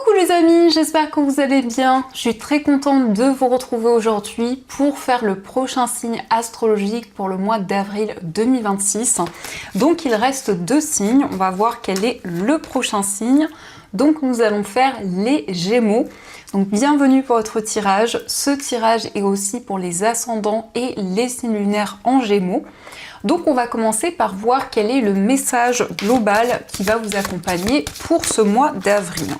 Coucou les amis, j'espère que vous allez bien. Je suis très contente de vous retrouver aujourd'hui pour faire le prochain signe astrologique pour le mois d'avril 2026. Donc il reste 2 signes, on va voir quel est le prochain signe. Donc nous allons faire les Gémeaux. Donc bienvenue pour votre tirage. Ce tirage est aussi pour les ascendants et les signes lunaires en Gémeaux. Donc on va commencer par voir quel est le message global qui va vous accompagner pour ce mois d'avril.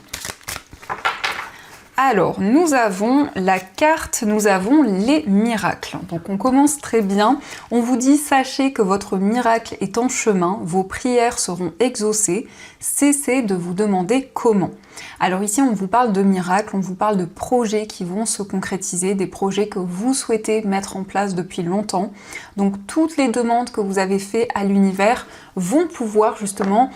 Alors, nous avons la carte, nous avons les miracles. Donc on commence très bien. On vous dit, sachez que votre miracle est en chemin, vos prières seront exaucées. Cessez de vous demander comment. Alors ici, on vous parle de miracles, on vous parle de projets qui vont se concrétiser, des projets que vous souhaitez mettre en place depuis longtemps. Donc toutes les demandes que vous avez faites à l'univers vont pouvoir justement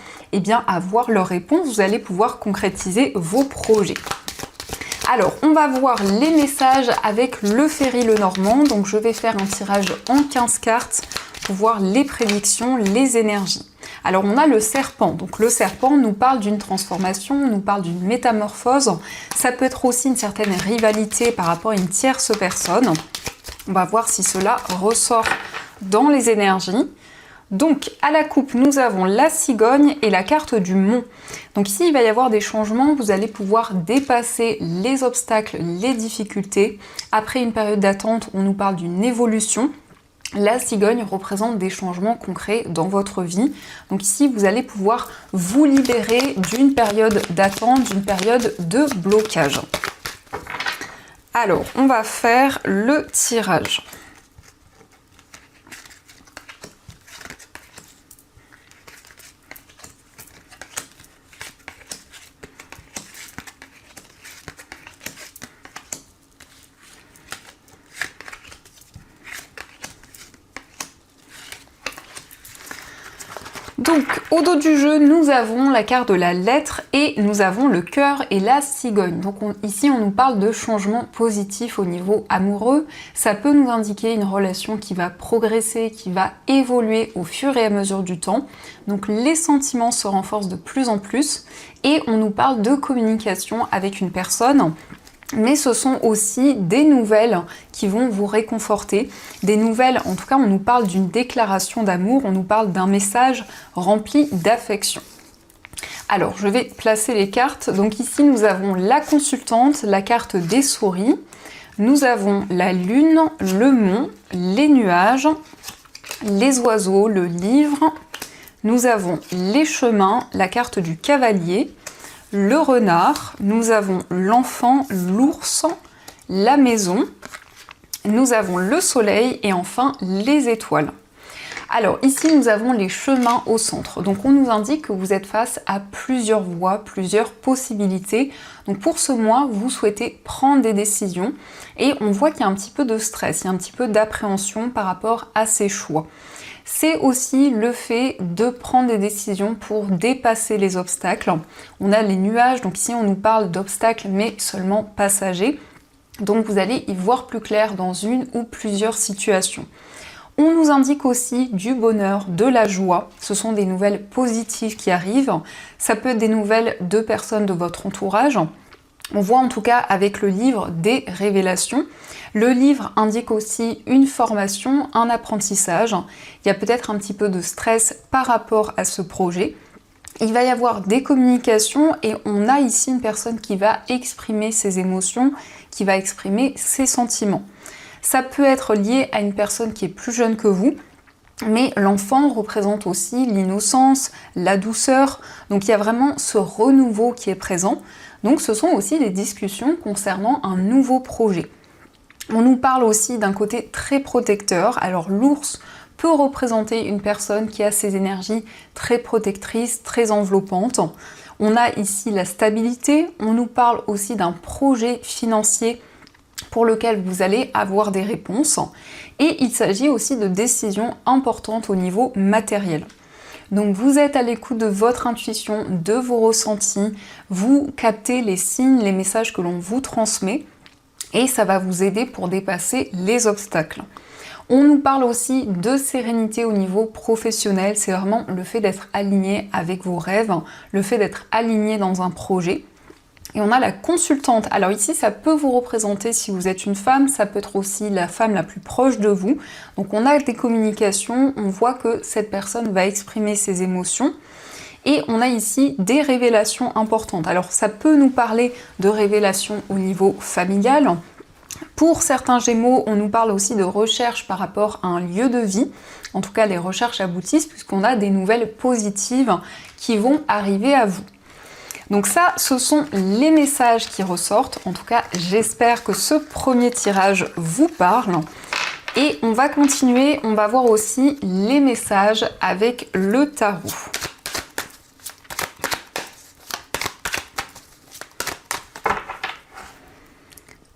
avoir leur réponse. Vous allez pouvoir concrétiser vos projets. Alors, on va voir les messages avec le Ferry Lenormand. Donc, je vais faire un tirage en 15 cartes pour voir les prédictions, les énergies. Alors, on a le serpent. Donc, le serpent nous parle d'une transformation, nous parle d'une métamorphose. Ça peut être aussi une certaine rivalité par rapport à une tierce personne. On va voir si cela ressort dans les énergies. Donc, à la coupe, nous avons la cigogne et la carte du mont. Donc ici, il va y avoir des changements, vous allez pouvoir dépasser les obstacles, les difficultés. Après une période d'attente, on nous parle d'une évolution. La cigogne représente des changements concrets dans votre vie. Donc ici, vous allez pouvoir vous libérer d'une période d'attente, d'une période de blocage. Alors, on va faire le tirage. Donc, au dos du jeu, nous avons la carte de la lettre et nous avons le cœur et la cigogne. Donc ici, on nous parle de changement positif au niveau amoureux. Ça peut nous indiquer une relation qui va progresser, qui va évoluer au fur et à mesure du temps. Donc les sentiments se renforcent de plus en plus et on nous parle de communication avec une personne. Mais ce sont aussi des nouvelles qui vont vous réconforter. Des nouvelles, en tout cas, on nous parle d'une déclaration d'amour, on nous parle d'un message rempli d'affection. Alors, je vais placer les cartes. Donc ici, nous avons la consultante, la carte des souris. Nous avons la lune, le mont, les nuages, les oiseaux, le livre. Nous avons les chemins, la carte du cavalier. Le renard, nous avons l'enfant, l'ours, la maison, nous avons le soleil et enfin les étoiles. Alors ici nous avons les chemins au centre, donc on nous indique que vous êtes face à plusieurs voies, plusieurs possibilités. Donc pour ce mois, vous souhaitez prendre des décisions et on voit qu'il y a un petit peu de stress, il y a un petit peu d'appréhension par rapport à ces choix. C'est aussi le fait de prendre des décisions pour dépasser les obstacles. On a les nuages, donc ici on nous parle d'obstacles mais seulement passagers. Donc vous allez y voir plus clair dans une ou plusieurs situations. On nous indique aussi du bonheur, de la joie. Ce sont des nouvelles positives qui arrivent. Ça peut être des nouvelles de personnes de votre entourage. On voit en tout cas avec le livre des révélations. Le livre indique aussi une formation, un apprentissage. Il y a peut-être un petit peu de stress par rapport à ce projet. Il va y avoir des communications et on a ici une personne qui va exprimer ses émotions, qui va exprimer ses sentiments. Ça peut être lié à une personne qui est plus jeune que vous, mais l'enfant représente aussi l'innocence, la douceur. Donc il y a vraiment ce renouveau qui est présent. Donc ce sont aussi des discussions concernant un nouveau projet. On nous parle aussi d'un côté très protecteur. Alors l'ours peut représenter une personne qui a ses énergies très protectrices, très enveloppantes. On a ici la stabilité. On nous parle aussi d'un projet financier pour lequel vous allez avoir des réponses. Et il s'agit aussi de décisions importantes au niveau matériel. Donc vous êtes à l'écoute de votre intuition, de vos ressentis, vous captez les signes, les messages que l'on vous transmet et ça va vous aider pour dépasser les obstacles. On nous parle aussi de sérénité au niveau professionnel, c'est vraiment le fait d'être aligné avec vos rêves, le fait d'être aligné dans un projet. Et on a la consultante. Alors ici, ça peut vous représenter si vous êtes une femme, ça peut être aussi la femme la plus proche de vous. Donc on a des communications, on voit que cette personne va exprimer ses émotions. Et on a ici des révélations importantes. Alors ça peut nous parler de révélations au niveau familial. Pour certains Gémeaux, on nous parle aussi de recherche par rapport à un lieu de vie. En tout cas, les recherches aboutissent puisqu'on a des nouvelles positives qui vont arriver à vous. Donc ça, ce sont les messages qui ressortent. En tout cas, j'espère que ce premier tirage vous parle. Et on va continuer, on va voir aussi les messages avec le tarot.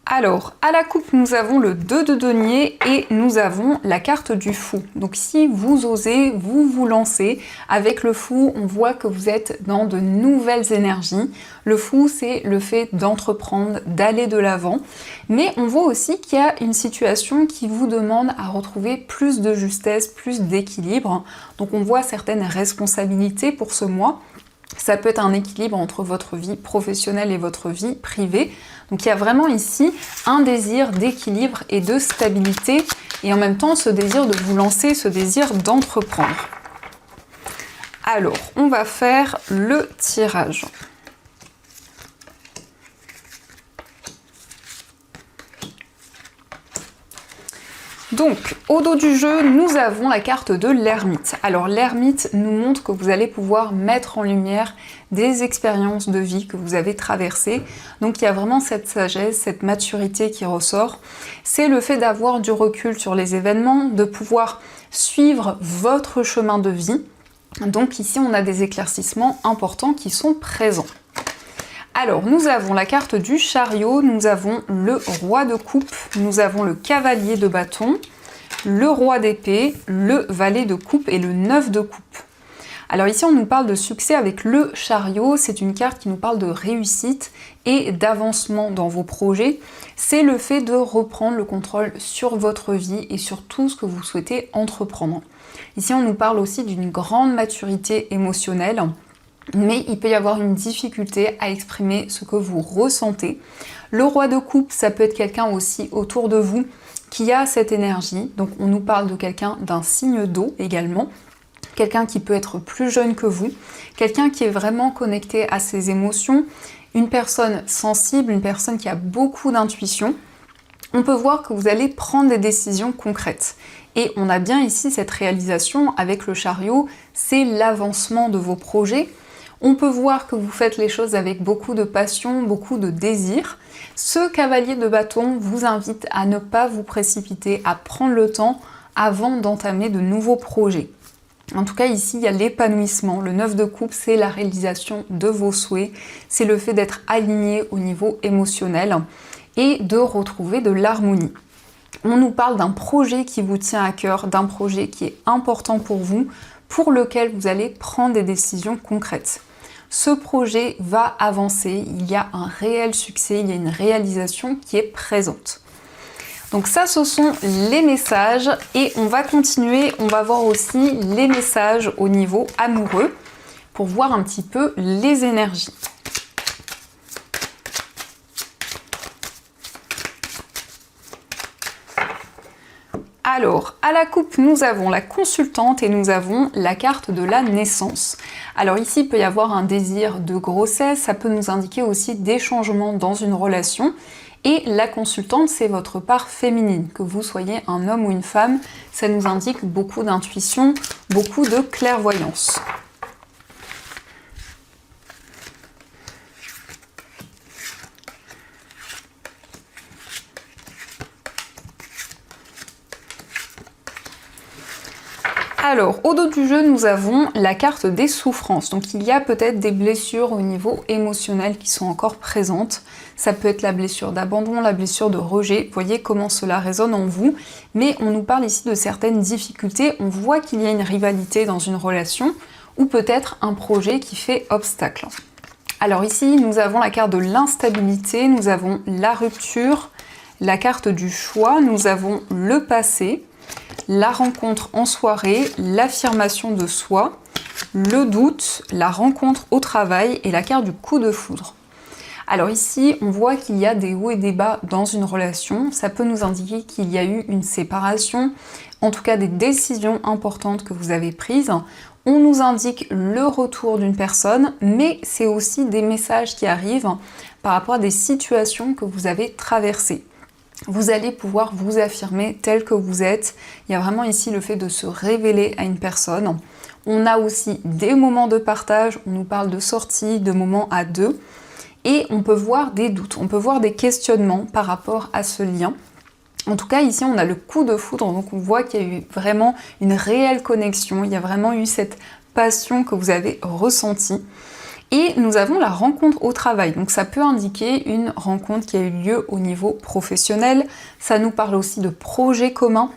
Alors, à la coupe, nous avons le 2 de denier et nous avons la carte du fou. Donc si vous osez, vous lancez. Avec le fou, on voit que vous êtes dans de nouvelles énergies. Le fou, c'est le fait d'entreprendre, d'aller de l'avant. Mais on voit aussi qu'il y a une situation qui vous demande à retrouver plus de justesse, plus d'équilibre. Donc on voit certaines responsabilités pour ce mois. Ça peut être un équilibre entre votre vie professionnelle et votre vie privée. Donc il y a vraiment ici un désir d'équilibre et de stabilité et en même temps ce désir de vous lancer, ce désir d'entreprendre. Alors, on va faire le tirage. Donc, au dos du jeu, nous avons la carte de l'ermite. Alors, l'ermite nous montre que vous allez pouvoir mettre en lumière des expériences de vie que vous avez traversées. Donc, il y a vraiment cette sagesse, cette maturité qui ressort. C'est le fait d'avoir du recul sur les événements, de pouvoir suivre votre chemin de vie. Donc, ici, on a des éclaircissements importants qui sont présents. Alors, nous avons la carte du chariot, nous avons le roi de coupe, nous avons le cavalier de bâton, le roi d'épée, le valet de coupe et le 9 de coupe. Alors ici, on nous parle de succès avec le chariot, c'est une carte qui nous parle de réussite et d'avancement dans vos projets. C'est le fait de reprendre le contrôle sur votre vie et sur tout ce que vous souhaitez entreprendre. Ici, on nous parle aussi d'une grande maturité émotionnelle. Mais il peut y avoir une difficulté à exprimer ce que vous ressentez. Le roi de coupe, ça peut être quelqu'un aussi autour de vous qui a cette énergie. Donc on nous parle de quelqu'un d'un signe d'eau également. Quelqu'un qui peut être plus jeune que vous. Quelqu'un qui est vraiment connecté à ses émotions. Une personne sensible, une personne qui a beaucoup d'intuition. On peut voir que vous allez prendre des décisions concrètes. Et on a bien ici cette réalisation avec le chariot, c'est l'avancement de vos projets. On peut voir que vous faites les choses avec beaucoup de passion, beaucoup de désir. Ce cavalier de bâton vous invite à ne pas vous précipiter, à prendre le temps avant d'entamer de nouveaux projets. En tout cas, ici, il y a l'épanouissement. Le 9 de coupe, c'est la réalisation de vos souhaits. C'est le fait d'être aligné au niveau émotionnel et de retrouver de l'harmonie. On nous parle d'un projet qui vous tient à cœur, d'un projet qui est important pour vous, pour lequel vous allez prendre des décisions concrètes. Ce projet va avancer, il y a un réel succès, il y a une réalisation qui est présente. Donc ça, ce sont les messages et on va continuer, on va voir aussi les messages au niveau amoureux pour voir un petit peu les énergies. Alors, à la coupe, nous avons la consultante et nous avons la carte de la naissance. Alors ici, il peut y avoir un désir de grossesse, ça peut nous indiquer aussi des changements dans une relation. Et la consultante, c'est votre part féminine, que vous soyez un homme ou une femme, ça nous indique beaucoup d'intuition, beaucoup de clairvoyance. Alors, au dos du jeu, nous avons la carte des souffrances. Donc, il y a peut-être des blessures au niveau émotionnel qui sont encore présentes. Ça peut être la blessure d'abandon, la blessure de rejet. Vous voyez comment cela résonne en vous. Mais on nous parle ici de certaines difficultés. On voit qu'il y a une rivalité dans une relation ou peut-être un projet qui fait obstacle. Alors ici, nous avons la carte de l'instabilité, nous avons la rupture, la carte du choix, nous avons le passé, la rencontre en soirée, l'affirmation de soi, le doute, la rencontre au travail et la carte du coup de foudre. Alors ici, on voit qu'il y a des hauts et des bas dans une relation. Ça peut nous indiquer qu'il y a eu une séparation, en tout cas des décisions importantes que vous avez prises. On nous indique le retour d'une personne, mais c'est aussi des messages qui arrivent par rapport à des situations que vous avez traversées. Vous allez pouvoir vous affirmer tel que vous êtes. Il y a vraiment ici le fait de se révéler à une personne. On a aussi des moments de partage, on nous parle de sorties, de moments à deux. Et on peut voir des doutes, on peut voir des questionnements par rapport à ce lien. En tout cas, ici, on a le coup de foudre, donc on voit qu'il y a eu vraiment une réelle connexion, il y a vraiment eu cette passion que vous avez ressentie. Et nous avons la rencontre au travail, donc ça peut indiquer une rencontre qui a eu lieu au niveau professionnel. Ça nous parle aussi de projets communs.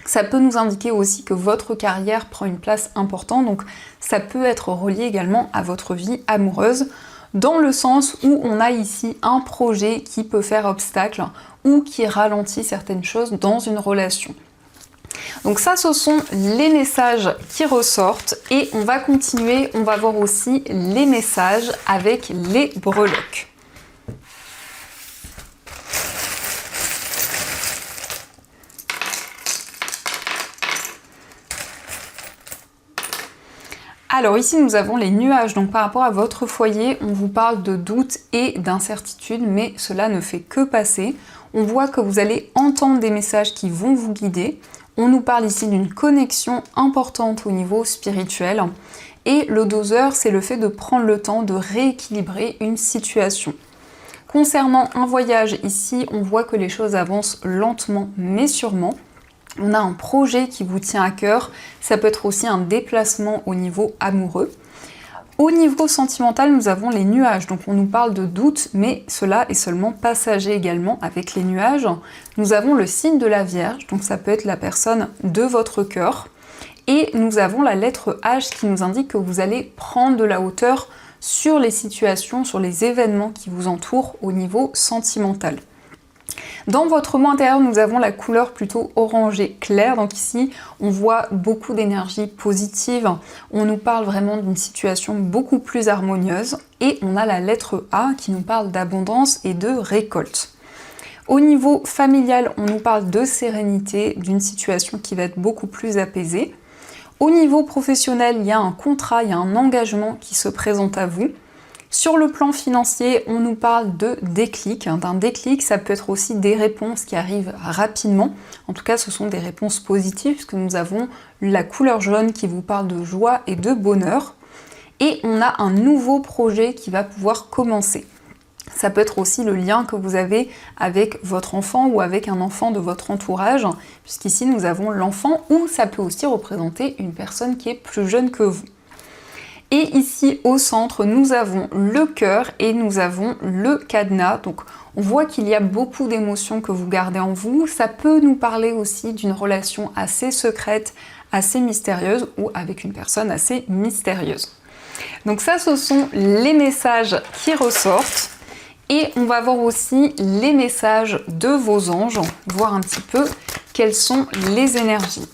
Ça peut nous indiquer aussi que votre carrière prend une place importante, donc ça peut être relié également à votre vie amoureuse, dans le sens où on a ici un projet qui peut faire obstacle ou qui ralentit certaines choses dans une relation. Donc ça, ce sont les messages qui ressortent et on va continuer, on va voir aussi les messages avec les breloques. Alors ici nous avons les nuages, donc par rapport à votre foyer, on vous parle de doutes et d'incertitudes, mais cela ne fait que passer. On voit que vous allez entendre des messages qui vont vous guider. On nous parle ici d'une connexion importante au niveau spirituel. Et le doseur, c'est le fait de prendre le temps de rééquilibrer une situation. Concernant un voyage, ici, on voit que les choses avancent lentement mais sûrement. On a un projet qui vous tient à cœur, ça peut être aussi un déplacement au niveau amoureux. Au niveau sentimental, nous avons les nuages, donc on nous parle de doute, mais cela est seulement passager également avec les nuages. Nous avons le signe de la Vierge, donc ça peut être la personne de votre cœur. Et nous avons la lettre H qui nous indique que vous allez prendre de la hauteur sur les situations, sur les événements qui vous entourent au niveau sentimental. Dans votre moi intérieur, nous avons la couleur plutôt orangé clair, donc ici on voit beaucoup d'énergie positive, on nous parle vraiment d'une situation beaucoup plus harmonieuse et on a la lettre A qui nous parle d'abondance et de récolte. Au niveau familial, on nous parle de sérénité, d'une situation qui va être beaucoup plus apaisée. Au niveau professionnel, il y a un contrat, il y a un engagement qui se présente à vous. Sur le plan financier, on nous parle de déclic. D'un déclic, ça peut être aussi des réponses qui arrivent rapidement. En tout cas, ce sont des réponses positives puisque nous avons la couleur jaune qui vous parle de joie et de bonheur. Et on a un nouveau projet qui va pouvoir commencer. Ça peut être aussi le lien que vous avez avec votre enfant ou avec un enfant de votre entourage, puisqu'ici nous avons l'enfant ou ça peut aussi représenter une personne qui est plus jeune que vous. Et ici au centre, nous avons le cœur et nous avons le cadenas. Donc on voit qu'il y a beaucoup d'émotions que vous gardez en vous. Ça peut nous parler aussi d'une relation assez secrète, assez mystérieuse ou avec une personne assez mystérieuse. Donc ça, ce sont les messages qui ressortent. Et on va voir aussi les messages de vos anges, voir un petit peu quelles sont les énergies.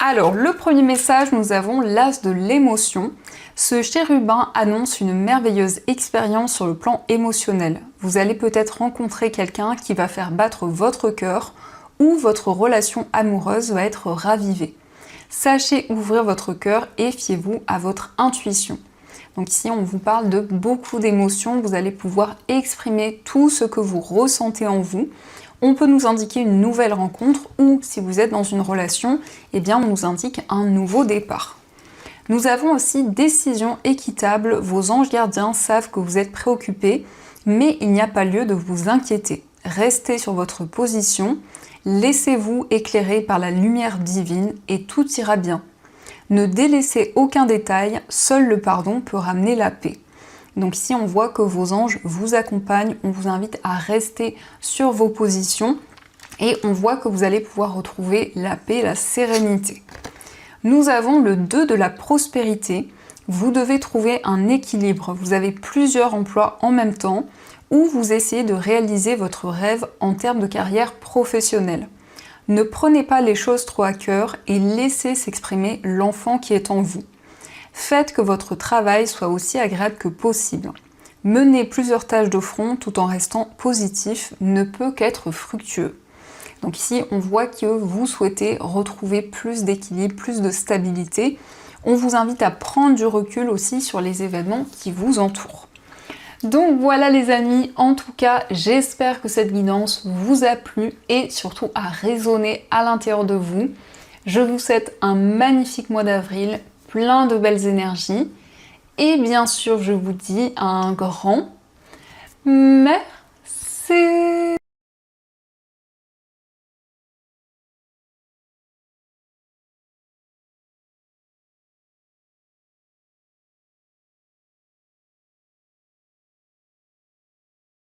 Alors, le premier message, nous avons l'as de l'émotion. Ce chérubin annonce une merveilleuse expérience sur le plan émotionnel. Vous allez peut-être rencontrer quelqu'un qui va faire battre votre cœur ou votre relation amoureuse va être ravivée. Sachez ouvrir votre cœur et fiez-vous à votre intuition. Donc ici, on vous parle de beaucoup d'émotions. Vous allez pouvoir exprimer tout ce que vous ressentez en vous. On peut nous indiquer une nouvelle rencontre ou si vous êtes dans une relation, eh bien on nous indique un nouveau départ. Nous avons aussi décision équitable. Vos anges gardiens savent que vous êtes préoccupés, mais il n'y a pas lieu de vous inquiéter. Restez sur votre position, laissez-vous éclairer par la lumière divine et tout ira bien. Ne délaissez aucun détail, seul le pardon peut ramener la paix. Donc ici, on voit que vos anges vous accompagnent, on vous invite à rester sur vos positions et on voit que vous allez pouvoir retrouver la paix, la sérénité. Nous avons le 2 de la prospérité. Vous devez trouver un équilibre. Vous avez plusieurs emplois en même temps ou vous essayez de réaliser votre rêve en termes de carrière professionnelle. Ne prenez pas les choses trop à cœur et laissez s'exprimer l'enfant qui est en vous. Faites que votre travail soit aussi agréable que possible. Mener plusieurs tâches de front tout en restant positif ne peut qu'être fructueux. Donc ici, on voit que vous souhaitez retrouver plus d'équilibre, plus de stabilité. On vous invite à prendre du recul aussi sur les événements qui vous entourent. Donc voilà les amis, en tout cas, j'espère que cette guidance vous a plu et surtout a résonné à l'intérieur de vous. Je vous souhaite un magnifique mois d'avril, plein de belles énergies. Et bien sûr, je vous dis un grand merci.